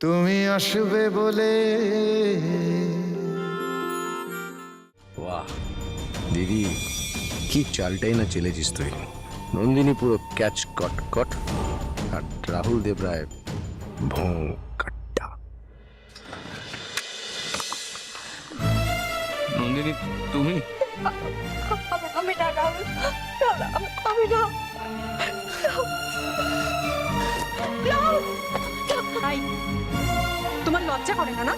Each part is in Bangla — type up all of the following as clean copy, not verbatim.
তুমি আসবে বলে। বাহ দিদি, কি চালটাই না চেলেছিস তুই। নন্দিনী পুরো ক্যাচ কট কট, আর রাহুল দেব রায় ভোঁ কাট্টা। নন্দিনী তুমি? আমি না রাহুল, আমি না। তাই তোমার লজ্জা করে না?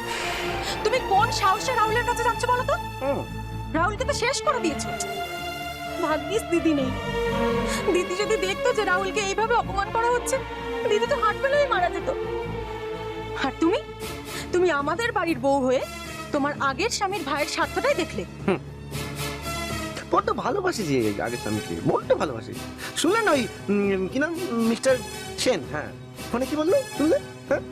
তুমি কোন সাহসে রাহুলের কাছে যাচ্ছ বলো তো? রাহুলকে তো শেষ করে দিয়েছো। ভাগ্যিস দিদি নেই। দিদি যদি দেখতো যে রাহুলকে এইভাবে অপমান করা হচ্ছে, দিদি তো হাত ফেলেই মারা যেত। আর তুমি তুমি আমাদের বাড়ির বউ হয়ে তোমার আগের স্বামীর ভাইয়ের স্বার্থটাই দেখলে। বড্ড ভালোবাসি যে আগের স্বামীকে, বড্ড ভালোবাসি। শুনলেন ওই কি নাম, মিস্টার সেন? হ্যাঁ, মানে কি বললো শুনলেন? হ্যাঁ,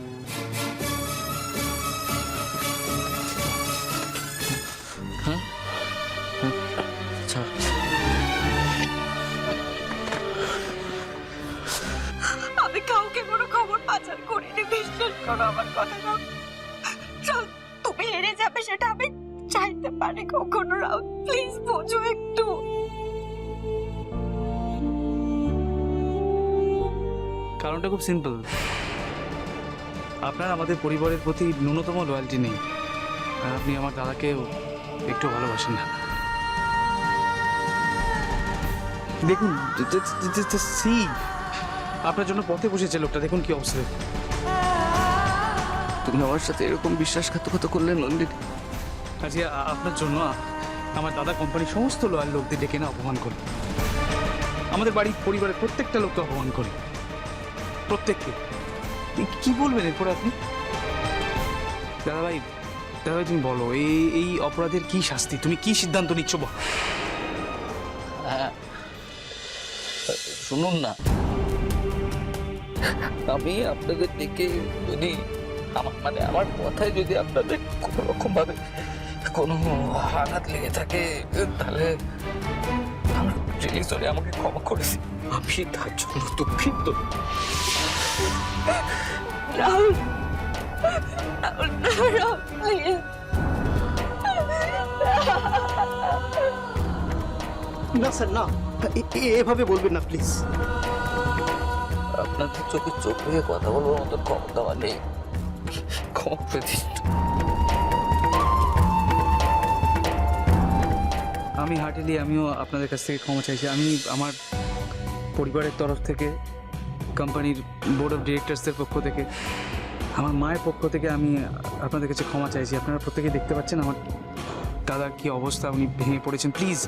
আচ্ছা, আমি কাউকে কোনো খবর পাচার করিনি, বিশ্বাস করো আমার কথা। তুমি হেরে যাবে সেটা আমি চাইতে পারি কখনো? রাহুল প্লিজ বোঝো একটু। কারণটা খুব সিম্পল। আপনার আমাদের পরিবারের প্রতি ন্যূনতম লয়্যালটি নেই, আর আপনি আমার দাদাকেও একটু ভালোবাসেন না। দেখুন, আপনার জন্য পথে বসেছে লোকটা, দেখুন কি অবস্থা। তুমি আমার সাথে এরকম বিশ্বাসঘাতকতা করলে নন্দিনী? আজকে আপনার জন্য আমার দাদা কোম্পানির সমস্ত লয়াল লোকদের ডেকে না অপমান করে, আমাদের বাড়ির পরিবারের প্রত্যেকটা লোককে অপমান করে, প্রত্যেককে। কি বলবেন এরপর আপনি? দাদাভাই, তুমি বলো, এই অপরাধের কি শাস্তি, তুমি কি সিদ্ধান্ত নিচ্ছ? শুনুন না, আমি আপনাদের ডেকে যদি আমার কথায় যদি আপনাদের কোনো রকম ভাবে কোনো আঘাত লেগে থাকে, তাহলে আমাকে ক্ষমা করেছি, আমি তার জন্য দুঃখিত। রাহুল, রাহুল, রাহুল, প্লিজ। না স্যার, না, এভাবে বলবেন না প্লিজ। আপনাদের চোখে চোখ রেখে কথা বলবার মতো ক্ষমতা আমার নেই, ক্ষমা করে দিন। আমি হার্টেলি আমিও আপনাদের কাছ থেকে ক্ষমা চাইছি। আমি আমার পরিবারের তরফ থেকে, কোম্পানির বোর্ড অফ ডিরেক্টরসদের পক্ষ থেকে, আমার মায়ের পক্ষ থেকে আমি আপনাদের কাছে ক্ষমা চাইছি। আপনারা প্রত্যেকেই দেখতে পাচ্ছেন আমার দাদার কি অবস্থা, উনি ভেঙে পড়েছেন। প্লিজ